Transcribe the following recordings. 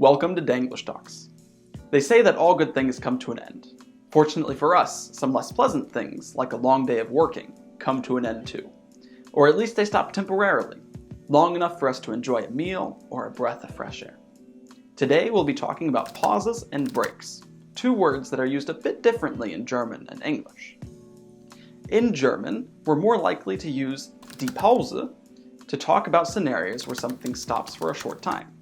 Welcome to Denglisch Docs. They say that all good things come to an end. Fortunately for us, some less pleasant things, like a long day of working, come to an end too. Or at least they stop temporarily, long enough for us to enjoy a meal or a breath of fresh air. Today we'll be talking about pauses and breaks, two words that are used a bit differently in German and English. In German, we're more likely to use die Pause to talk about scenarios where something stops for a short time.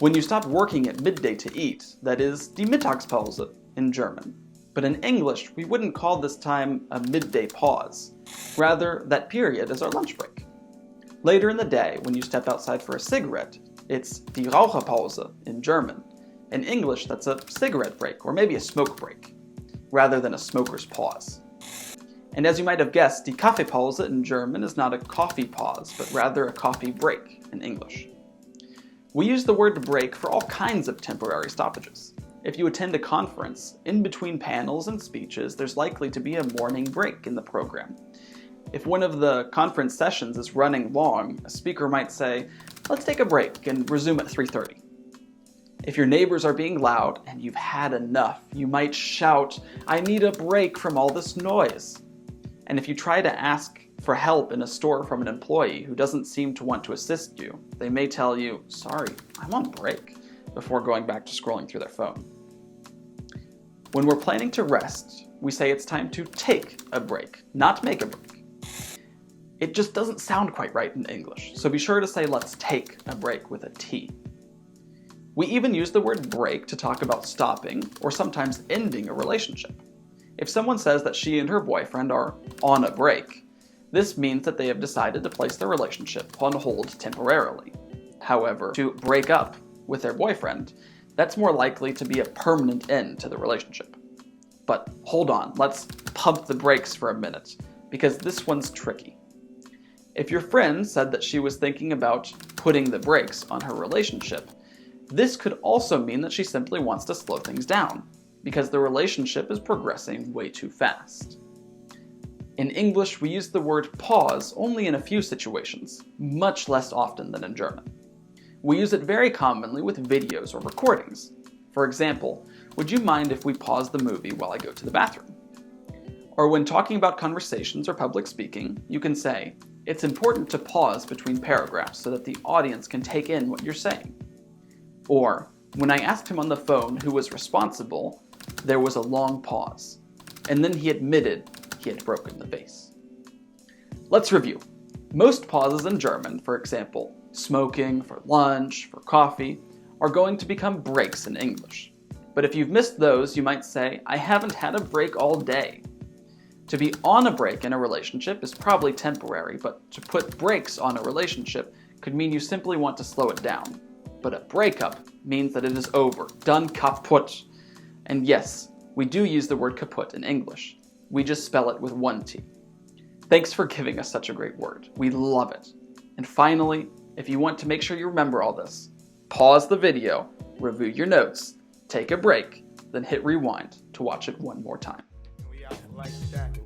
When you stop working at midday to eat, that is die Mittagspause in German. But in English, we wouldn't call this time a midday pause. Rather, that period is our lunch break. Later in the day, when you step outside for a cigarette, it's die Raucherpause in German. In English, that's a cigarette break, or maybe a smoke break, rather than a smoker's pause. And as you might have guessed, die Kaffeepause in German is not a coffee pause, but rather a coffee break in English. We use the word break for all kinds of temporary stoppages. If you attend a conference, in between panels and speeches, there's likely to be a morning break in the program. If one of the conference sessions is running long, a speaker might say, "Let's take a break and resume at 3:30. If your neighbors are being loud and you've had enough, you might shout, "I need a break from all this noise." And if you try to ask for help in a store from an employee who doesn't seem to want to assist you, they may tell you, "Sorry, I'm on break," before going back to scrolling through their phone. When we're planning to rest, we say it's time to take a break, not make a break. It just doesn't sound quite right in English, so be sure to say "let's take a break" with a T. We even use the word break to talk about stopping or sometimes ending a relationship. If someone says that she and her boyfriend are on a break, this means that they have decided to place their relationship on hold temporarily. However, to break up with their boyfriend, that's more likely to be a permanent end to the relationship. But hold on, let's pump the brakes for a minute, because this one's tricky. If your friend said that she was thinking about putting the brakes on her relationship, this could also mean that she simply wants to slow things down, because the relationship is progressing way too fast. In English, we use the word pause only in a few situations, much less often than in German. We use it very commonly with videos or recordings. For example, "Would you mind if we pause the movie while I go to the bathroom?" Or when talking about conversations or public speaking, you can say, "It's important to pause between paragraphs so that the audience can take in what you're saying." Or, "When I asked him on the phone who was responsible, there was a long pause, and then he admitted he had broken the vase." Let's review. Most pauses in German, for example, smoking, for lunch, for coffee, are going to become breaks in English. But if you've missed those, you might say, "I haven't had a break all day." To be on a break in a relationship is probably temporary, but to put brakes on a relationship could mean you simply want to slow it down. But a breakup means that it is over, done, kaputt. And yes, we do use the word kaputt in English. We just spell it with one T. Thanks for giving us such a great word. We love it. And finally, if you want to make sure you remember all this, pause the video, review your notes, take a break, then hit rewind to watch it one more time. We out like that.